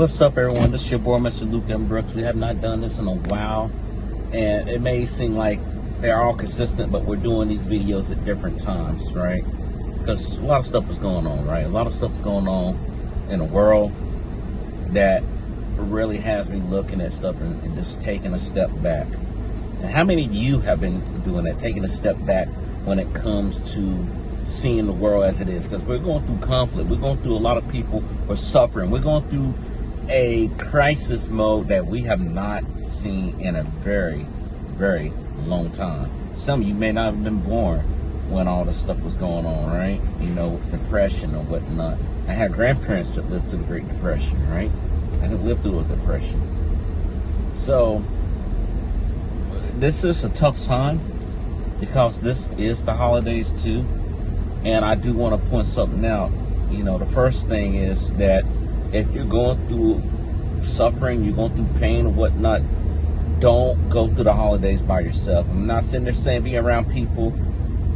What's up, everyone? This is your boy, Mr. Luke M. Brooks. We have not done this in a while, and it may seem like they're all consistent, but we're doing these videos at different times, right? Because a lot of stuff is going on, right? A lot of stuff is going on in the world that really has me looking at stuff and just taking a step back. And how many of you have been doing that, taking a step back when it comes to seeing the world as it is? Because we're going through conflict. We're going through a lot of people who are suffering. We're going through a crisis mode that we have not seen in a very, very long time. Some of you may not have been born when all this stuff was going on, right? You know, depression or whatnot. I had grandparents that lived through the Great Depression, right? I didn't live through a depression. So this is a tough time because this is the holidays too. And I do want to point something out. You know, the first thing is that if you're going through suffering, you're going through pain or whatnot, don't go through the holidays by yourself. I'm not sitting there saying be around people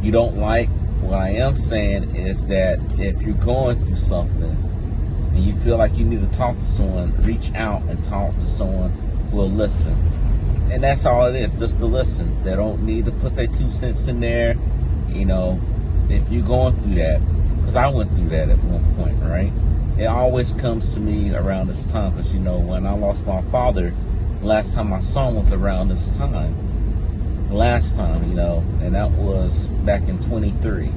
you don't like. What I am saying is that if you're going through something and you feel like you need to talk to someone, reach out and talk to someone who will listen. And that's all it is, just to listen. They don't need to put their 2 cents in there. You know, if you're going through that, because I went through that at one point, right? It always comes to me around this time because, you know, when I lost my father, last time I saw him was around this time. Last time, you know, and that was back in 23.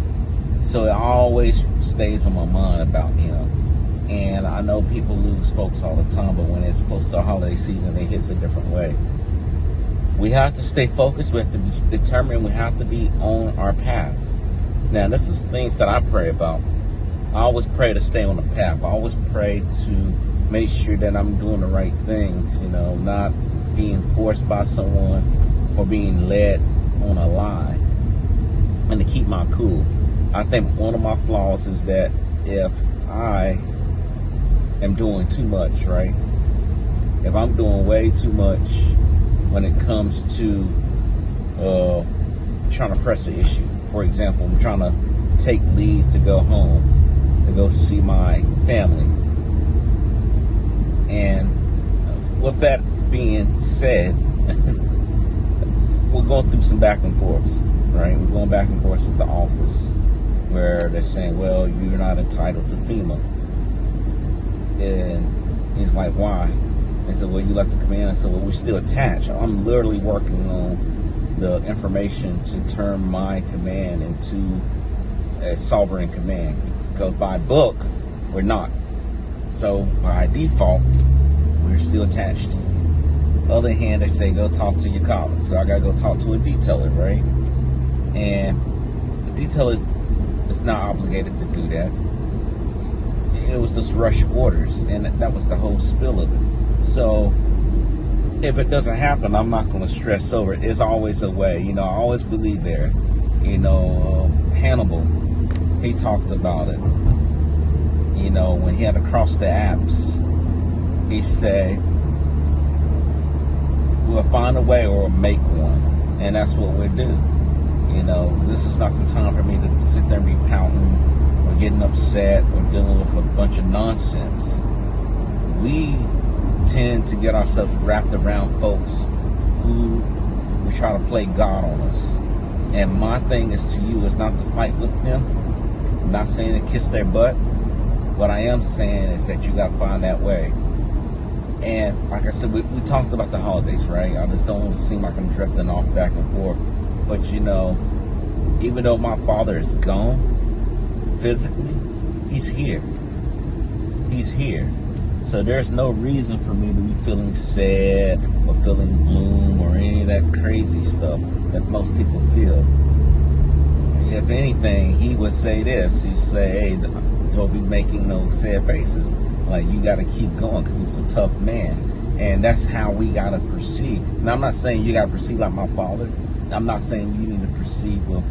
So it always stays on my mind about him. And I know people lose folks all the time, but when it's close to the holiday season, it hits a different way. We have to stay focused. We have to be determined. We have to be on our path. Now, this is things that I pray about. I always pray to stay on the path. I always pray to make sure that I'm doing the right things, you know, not being forced by someone or being led on a lie, and to keep my cool. I think one of my flaws is that if I am doing too much, right? If I'm doing way too much when it comes to trying to press the issue. For example, I'm trying to take leave to go home, to go see my family. And with that being said, we're going through some back and forths, right? We're going back and forth with the office where they're saying, well, you're not entitled to FEMA. And he's like, why? They said, well, you left the command. I said, well, we're still attached. I'm literally working on the information to turn my command into a sovereign command. Because by book, we're not. So by default, we're still attached. On the other hand, they say, go talk to your colleague. So I got to go talk to a detailer, right? And the detailer is not obligated to do that. It was just rush orders, and that was the whole spill of it. So if it doesn't happen, I'm not going to stress over it. There's always a way. You know, I always believe there. You know, Hannibal, he talked about it. You know, when he had to cross the Alps, he said, we'll find a way or make one. And that's what we'll do. You know, this is not the time for me to sit there and be pouting or getting upset or dealing with a bunch of nonsense. We tend to get ourselves wrapped around folks who try to play God on us. And my thing is to you is not to fight with them. I'm not saying to kiss their butt. What I am saying is that you got to find that way. And like I said, we talked about the holidays, right? I just don't want to seem like I'm drifting off back and forth. But you know, even though my father is gone physically, he's here. He's here. So there's no reason for me to be feeling sad or feeling gloom or any of that crazy stuff that most people feel. If anything, he would say this. He'd say, hey, don't be making no sad faces. Like, you got to keep going because he was a tough man. And that's how we got to proceed. Now, I'm not saying you got to proceed like my father. I'm not saying you need to proceed with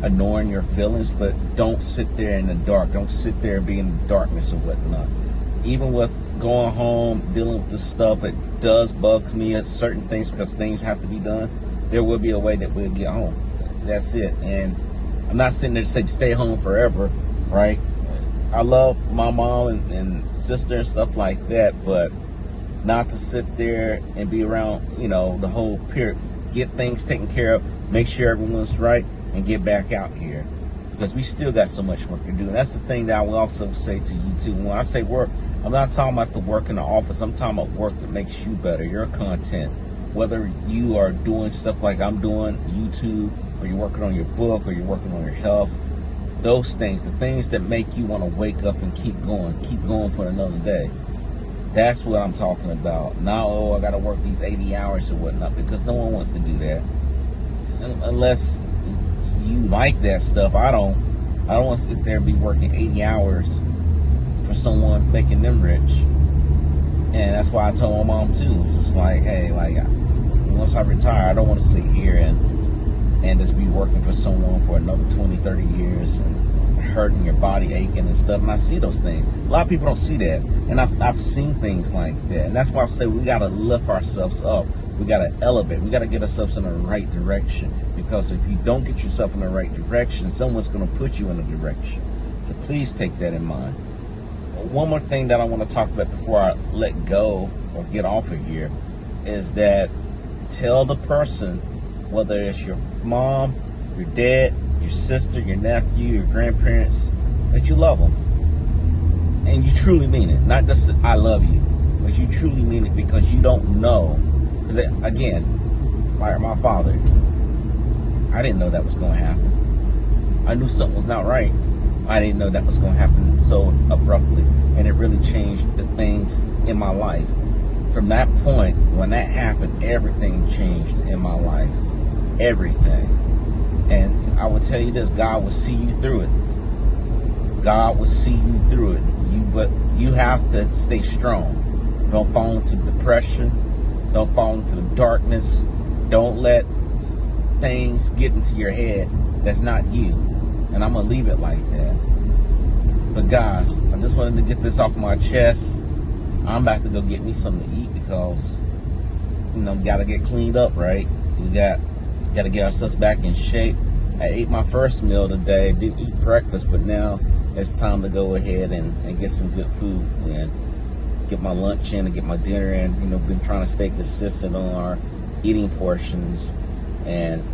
ignoring your feelings, but don't sit there in the dark. Don't sit there being in the darkness or whatnot. Even with going home, dealing with this stuff, it does bug me at certain things because things have to be done. There will be a way that we'll get home. That's it. And I'm not sitting there to say stay home forever, right? I love my mom and sister and stuff like that, but not to sit there and be around, the whole period. Get things taken care of, make sure everyone's right, and get back out here. Because we still got so much work to do. And that's the thing that I will also say to you too. When I say work, I'm not talking about the work in the office. I'm talking about work that makes you better, your content. Whether you are doing stuff like I'm doing, YouTube, or you're working on your book, or you're working on your health, those things, the things that make you want to wake up and keep going for another day. That's what I'm talking about. Not, I got to work these 80 hours or whatnot, because no one wants to do that. Unless you like that stuff. I don't want to sit there and be working 80 hours for someone making them rich. And that's why I told my mom too. It's just like, hey, once I retire, I don't want to sit here and just be working for someone for another 20, 30 years and hurting your body, aching and stuff. And I see those things. A lot of people don't see that. And I've seen things like that. And that's why I say we got to lift ourselves up. We got to elevate. We got to get ourselves in the right direction. Because if you don't get yourself in the right direction, someone's going to put you in a direction. So please take that in mind. One more thing that I want to talk about before I let go or get off of here is that tell the person, whether it's your mom, your dad, your sister, your nephew, your grandparents, that you love them. And you truly mean it. Not just I love you, but you truly mean it, because you don't know. Because again, like my father, I didn't know that was going to happen. I knew something was not right. I didn't know that was going to happen so abruptly. And it really changed the things in my life. From that point, when that happened, everything changed in my life. Everything. And I will tell you this, God will see you through it. God will see you through it. But you have to stay strong. Don't fall into depression. Don't fall into the darkness. Don't let things get into your head that's not you. And I'm going to leave it like that. But guys, I just wanted to get this off my chest. I'm about to go get me something to eat, because, got to get cleaned up, right? We got to get ourselves back in shape. I ate my first meal today. Didn't eat breakfast, but now it's time to go ahead and get some good food and get my lunch in and get my dinner in. Been trying to stay consistent on our eating portions and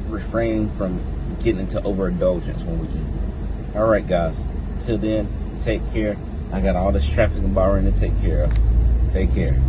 refrain from getting into overindulgence when we eat. All right, guys. Till then, take care. I got all this traffic in Bahrain to take care of. Take care.